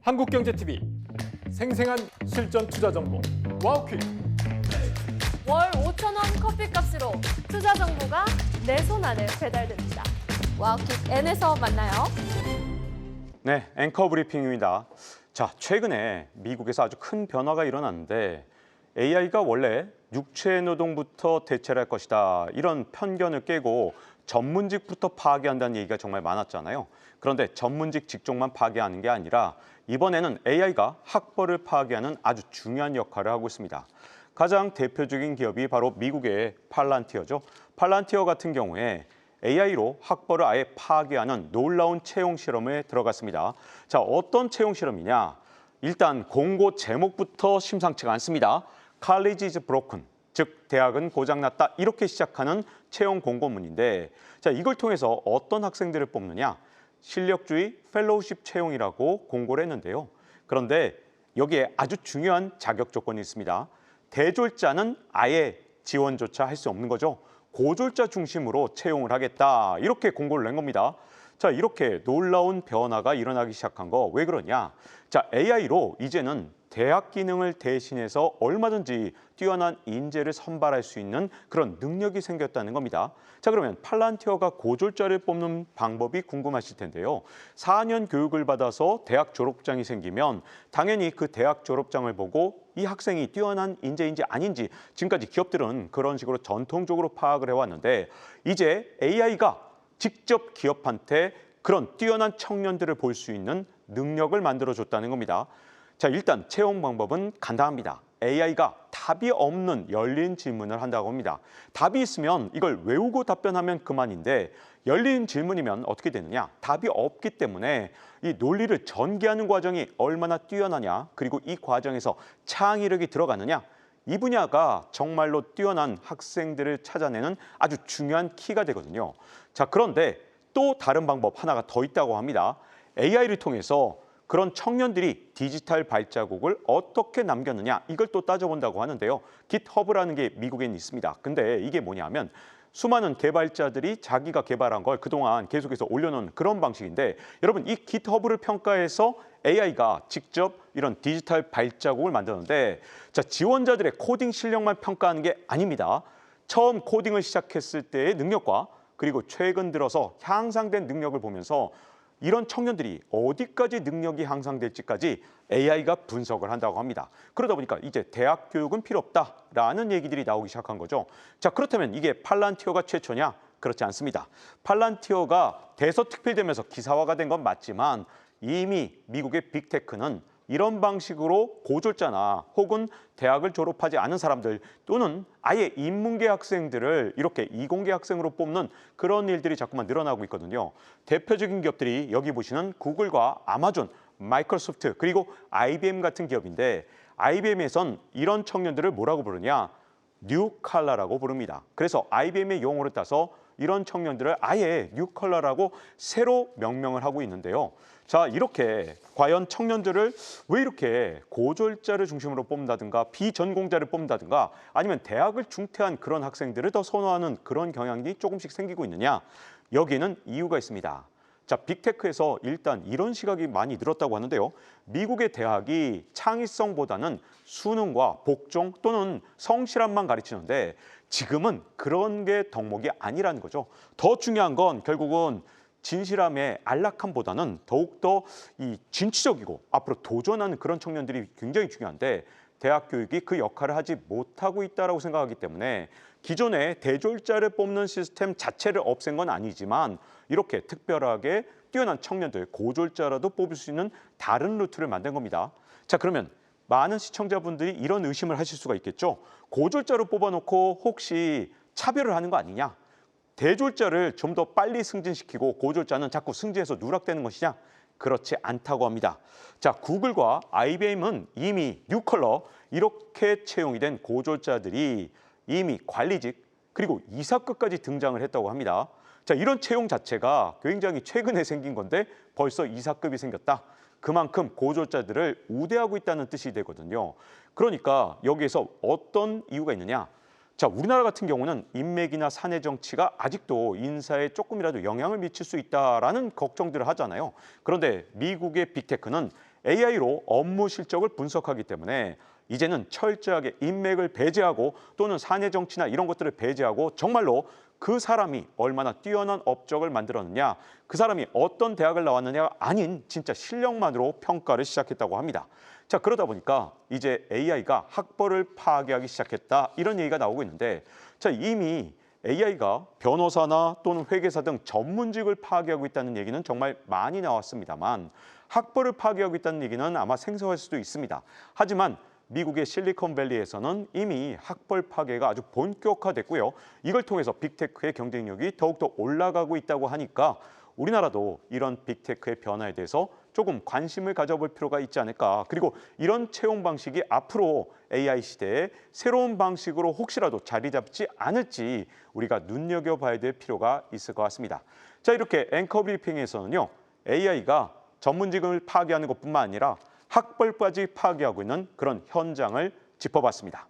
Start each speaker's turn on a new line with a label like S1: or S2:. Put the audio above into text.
S1: 한국경제TV 생생한 실전 투자 정보 와우퀴.
S2: 월 5,000원 커피값으로 투자 정보가 내 손 안에 배달됩니다. 와우킥 N에서 만나요.
S3: 네, 앵커 브리핑입니다. 자, 최근에 미국에서 아주 큰 변화가 일어났는데 AI가 원래 육체 노동부터 대체를 할 것이다. 이런 편견을 깨고 전문직부터 파괴한다는 얘기가 정말 많았잖아요. 그런데 전문직 직종만 파괴하는 게 아니라 이번에는 AI가 학벌을 파괴하는 아주 중요한 역할을 하고 있습니다. 가장 대표적인 기업이 바로 미국의 팔란티어죠. 팔란티어 같은 경우에 AI로 학벌을 아예 파괴하는 놀라운 채용 실험에 들어갔습니다. 자, 어떤 채용 실험이냐? 일단 공고 제목부터 심상치가 않습니다. College is broken, 즉 대학은 고장났다 이렇게 시작하는 채용 공고문인데 자, 이걸 통해서 어떤 학생들을 뽑느냐? 실력주의 펠로우십 채용이라고 공고를 했는데요. 그런데 여기에 아주 중요한 자격 조건이 있습니다. 대졸자는 아예 지원조차 할 수 없는 거죠. 고졸자 중심으로 채용을 하겠다 이렇게 공고를 낸 겁니다. 자, 이렇게 놀라운 변화가 일어나기 시작한 거 왜 그러냐? 자, AI로 이제는 대학 기능을 대신해서 얼마든지 뛰어난 인재를 선발할 수 있는 그런 능력이 생겼다는 겁니다. 자, 그러면 팔란티어가 고졸자를 뽑는 방법이 궁금하실 텐데요. 4년 교육을 받아서 대학 졸업장이 생기면 당연히 그 대학 졸업장을 보고 이 학생이 뛰어난 인재인지 아닌지 지금까지 기업들은 그런 식으로 전통적으로 파악을 해왔는데 이제 AI가 직접 기업한테 그런 뛰어난 청년들을 볼 수 있는 능력을 만들어줬다는 겁니다. 자, 일단 채용 방법은 간단합니다. AI가 답이 없는 열린 질문을 한다고 합니다. 답이 있으면 이걸 외우고 답변하면 그만인데 열린 질문이면 어떻게 되느냐? 답이 없기 때문에 이 논리를 전개하는 과정이 얼마나 뛰어나냐? 그리고 이 과정에서 창의력이 들어가느냐? 이 분야가 정말로 뛰어난 학생들을 찾아내는 아주 중요한 키가 되거든요. 자, 그런데 또 다른 방법 하나가 더 있다고 합니다. AI를 통해서 그런 청년들이 디지털 발자국을 어떻게 남겼느냐 이걸 또 따져본다고 하는데요. 깃허브라는 게 미국엔 있습니다. 근데 이게 뭐냐면 수많은 개발자들이 자기가 개발한 걸 그동안 계속해서 올려놓은 그런 방식인데 여러분 이 깃허브를 평가해서 AI가 직접 이런 디지털 발자국을 만드는데 자, 지원자들의 코딩 실력만 평가하는 게 아닙니다. 처음 코딩을 시작했을 때의 능력과 그리고 최근 들어서 향상된 능력을 보면서 이런 청년들이 어디까지 능력이 향상될지까지 AI가 분석을 한다고 합니다. 그러다 보니까 이제 대학 교육은 필요 없다라는 얘기들이 나오기 시작한 거죠. 자, 그렇다면 이게 팔란티어가 최초냐? 그렇지 않습니다. 팔란티어가 대서특필되면서 기사화가 된 건 맞지만 이미 미국의 빅테크는 이런 방식으로 고졸자나 혹은 대학을 졸업하지 않은 사람들 또는 아예 인문계 학생들을 이렇게 이공계 학생으로 뽑는 그런 일들이 자꾸만 늘어나고 있거든요. 대표적인 기업들이 여기 보시는 구글과 아마존, 마이크로소프트 그리고 IBM 같은 기업인데 IBM에선 이런 청년들을 뭐라고 부르냐? 뉴칼라라고 부릅니다. 그래서 IBM의 용어를 따서 이런 청년들을 아예 뉴컬러라고 새로 명명을 하고 있는데요. 자, 이렇게 과연 청년들을 왜 이렇게 고졸자를 중심으로 뽑는다든가 비전공자를 뽑는다든가 아니면 대학을 중퇴한 그런 학생들을 더 선호하는 그런 경향이 조금씩 생기고 있느냐? 여기는 이유가 있습니다. 자, 빅테크에서 일단 이런 시각이 많이 늘었다고 하는데요. 미국의 대학이 창의성보다는 수능과 복종 또는 성실함만 가르치는데 지금은 그런 게 덕목이 아니라는 거죠. 더 중요한 건 결국은 진실함의 안락함보다는 더욱더 이 진취적이고 앞으로 도전하는 그런 청년들이 굉장히 중요한데 대학 교육이 그 역할을 하지 못하고 있다고 생각하기 때문에 기존의 대졸자를 뽑는 시스템 자체를 없앤 건 아니지만 이렇게 특별하게 뛰어난 청년들, 고졸자라도 뽑을 수 있는 다른 루트를 만든 겁니다. 자, 그러면 많은 시청자분들이 이런 의심을 하실 수가 있겠죠. 고졸자로 뽑아놓고 혹시 차별을 하는 거 아니냐? 대졸자를 좀 더 빨리 승진시키고 고졸자는 자꾸 승진해서 누락되는 것이냐? 그렇지 않다고 합니다. 자, 구글과 IBM은 이미 뉴컬러 이렇게 채용이 된 고졸자들이 이미 관리직 그리고 이사급까지 등장을 했다고 합니다. 자, 이런 채용 자체가 굉장히 최근에 생긴 건데 벌써 이사급이 생겼다. 그만큼 고졸자들을 우대하고 있다는 뜻이 되거든요. 그러니까 여기에서 어떤 이유가 있느냐? 자, 우리나라 같은 경우는 인맥이나 사내 정치가 아직도 인사에 조금이라도 영향을 미칠 수 있다라는 걱정들을 하잖아요. 그런데 미국의 빅테크는 AI로 업무 실적을 분석하기 때문에 이제는 철저하게 인맥을 배제하고 또는 사내 정치나 이런 것들을 배제하고 정말로 그 사람이 얼마나 뛰어난 업적을 만들었느냐, 그 사람이 어떤 대학을 나왔느냐가 아닌 진짜 실력만으로 평가를 시작했다고 합니다. 자, 그러다 보니까 이제 AI가 학벌을 파괴하기 시작했다, 이런 얘기가 나오고 있는데, 자, 이미 AI가 변호사나 또는 회계사 등 전문직을 파괴하고 있다는 얘기는 정말 많이 나왔습니다만 학벌을 파괴하고 있다는 얘기는 아마 생소할 수도 있습니다. 하지만 미국의 실리콘밸리에서는 이미 학벌 파괴가 아주 본격화됐고요. 이걸 통해서 빅테크의 경쟁력이 더욱더 올라가고 있다고 하니까 우리나라도 이런 빅테크의 변화에 대해서 조금 관심을 가져볼 필요가 있지 않을까. 그리고 이런 채용 방식이 앞으로 AI 시대에 새로운 방식으로 혹시라도 자리 잡지 않을지 우리가 눈여겨봐야 될 필요가 있을 것 같습니다. 자, 이렇게 앵커 브리핑에서는요, AI가 전문직을 파괴하는 것뿐만 아니라 학벌까지 파괴하고 있는 그런 현장을 짚어봤습니다.